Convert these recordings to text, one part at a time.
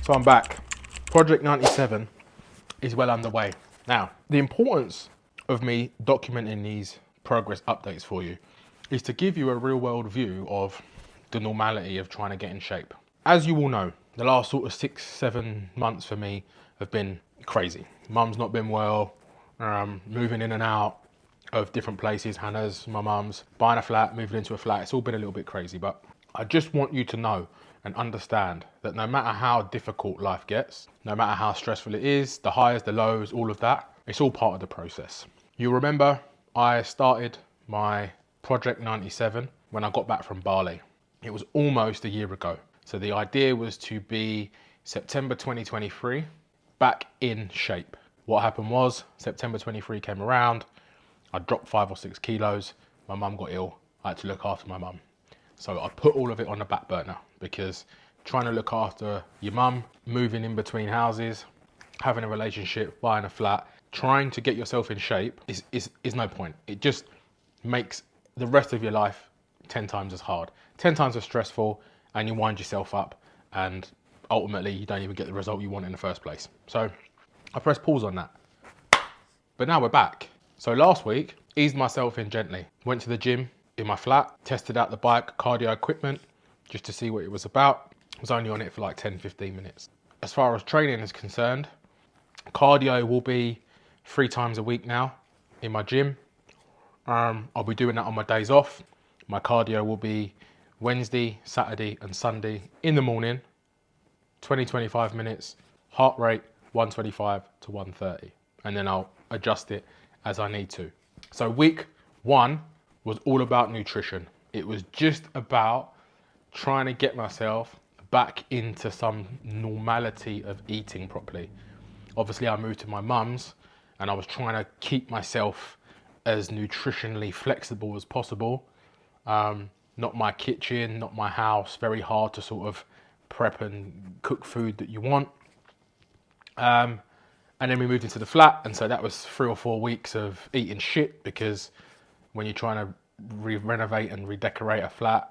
So I'm back. Project 97 is well underway. Now, the importance of me documenting these progress updates for you is to give you a real world view of the normality of trying to get in shape. As you all know, the last sort of 6-7 months for me have been crazy. Mum's not been well, moving in and out of different places, Hannah's, my mum's, buying a flat, moving into a flat. It's all been a little bit crazy, but I just want you to know and understand that no matter how difficult life gets, no matter how stressful it is, the highs, the lows, all of that, it's all part of the process. You remember I started my Project 97 when I got back from Bali. It was almost a year ago. So the idea was to be September 2023, back in shape. What happened was September 23 came around, I dropped 5 or 6 kilos, my mum got ill, I had to look after my mum. So I put all of it on the back burner because trying to look after your mum, moving in between houses, having a relationship, buying a flat, trying to get yourself in shape is no point. It just makes the rest of your life 10 times as hard, 10 times as stressful, and you wind yourself up and ultimately you don't even get the result you want in the first place. So I pressed pause on that. But now we're back. So last week, eased myself in gently. Went to the gym in my flat, tested out the bike cardio equipment just to see what it was about. Was only on it for like 10-15 minutes. As far as training is concerned, cardio will be 3 times a week now in my gym. I'll be doing that on my days off. My cardio will be Wednesday, Saturday and Sunday in the morning, 20-25 minutes, heart rate 125 to 130. And then I'll adjust it as I need to. So week 1 was all about nutrition. It was just about trying to get myself back into some normality of eating properly. Obviously I moved to my mum's and I was trying to keep myself as nutritionally flexible as possible. Not my kitchen, not my house, very hard to sort of prep and cook food that you want. And then we moved into the flat, and so that was 3 or 4 weeks of eating shit, because when you're trying to renovate and redecorate a flat,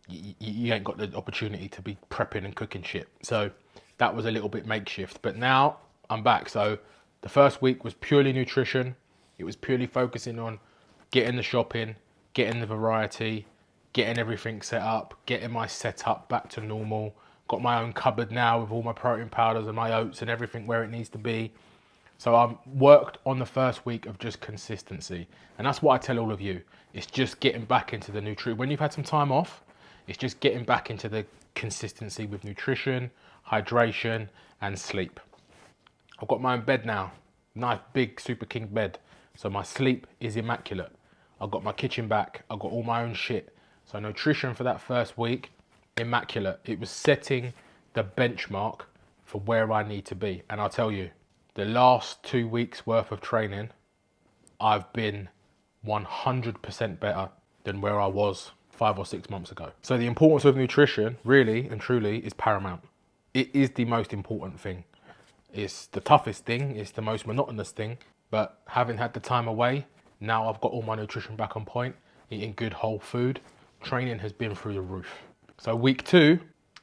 you ain't got the opportunity to be prepping and cooking shit. So that was a little bit makeshift, but now I'm back. So the first week was purely nutrition. It was purely focusing on getting the shopping, getting the variety, getting everything set up, getting my setup back to normal. Got my own cupboard now with all my protein powders and my oats and everything where it needs to be. So I worked on the first week of just consistency. And that's what I tell all of you. It's just getting back into the nutrition. When you've had some time off, it's just getting back into the consistency with nutrition, hydration and sleep. I've got my own bed now. Nice big Super King bed. So my sleep is immaculate. I've got my kitchen back. I've got all my own shit. So nutrition for that first week, immaculate. It was setting the benchmark for where I need to be. And I'll tell you, the last 2 weeks worth of training, I've been 100% better than where I was 5 or 6 months ago. So the importance of nutrition really and truly is paramount. It is the most important thing. It's the toughest thing. It's the most monotonous thing. But having had the time away, now I've got all my nutrition back on point, eating good whole food. Training has been through the roof. So week 2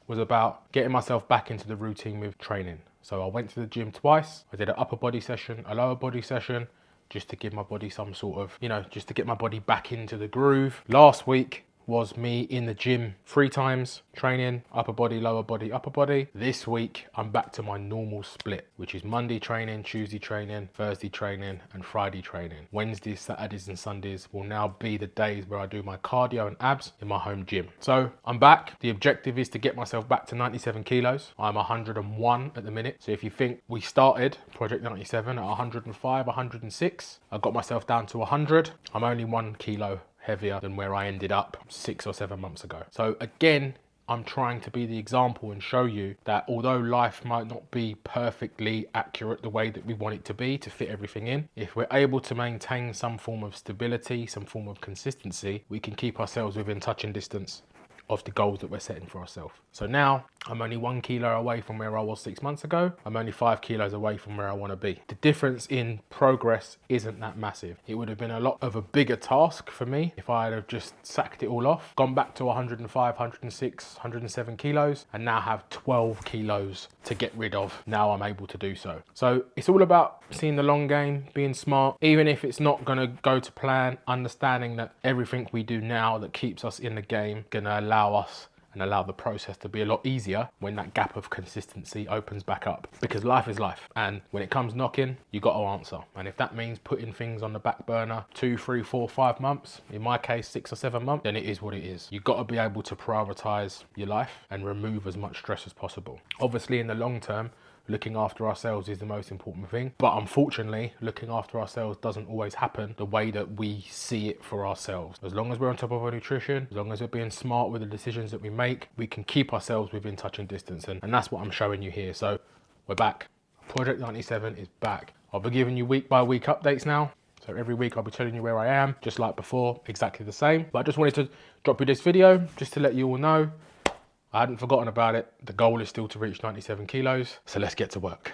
was about getting myself back into the routine with training. So I went to the gym twice. I did an upper body session, a lower body session, just to give my body some sort of, just to get my body back into the groove. Last week was me in the gym 3 times, training, upper body, lower body, upper body. This week, I'm back to my normal split, which is Monday training, Tuesday training, Thursday training, and Friday training. Wednesdays, Saturdays, and Sundays will now be the days where I do my cardio and abs in my home gym. So I'm back. The objective is to get myself back to 97 kilos. I'm 101 at the minute. So if you think we started Project 97 at 105, 106, I got myself down to 100. I'm only 1 kilo heavier than where I ended up 6 or 7 months ago. So again, I'm trying to be the example and show you that although life might not be perfectly accurate the way that we want it to be to fit everything in, if we're able to maintain some form of stability, some form of consistency, we can keep ourselves within touching distance of the goals that we're setting for ourselves. So now I'm only 1 kilo away from where I was 6 months ago. I'm only 5 kilos away from where I want to be. The difference in progress isn't that massive. It would have been a lot of a bigger task for me if I had have just sacked it all off, gone back to 105, 106, 107 kilos, and now have 12 kilos to get rid of. Now I'm able to do so. So it's all about seeing the long game, being smart, even if it's not going to go to plan, understanding that everything we do now that keeps us in the game going to allow us and allow the process to be a lot easier when that gap of consistency opens back up. Because life is life, and when it comes knocking, you got to answer. And if that means putting things on the back burner 2, 3, 4, 5 months, in my case 6 or 7 months, then it is what it is. You've got to be able to prioritize your life and remove as much stress as possible. Obviously in the long term, looking after ourselves is the most important thing, but unfortunately looking after ourselves doesn't always happen the way that we see it for ourselves. As long as we're on top of our nutrition, as long as we're being smart with the decisions that we make, we can keep ourselves within touching distance, and that's what I'm showing you here. So we're back. Project 97 is back. I'll be giving you week by week updates now. So every week I'll be telling you where I am, just like before, exactly the same. But I just wanted to drop you this video just to let you all know I hadn't forgotten about it. The goal is still to reach 97 kilos. So let's get to work.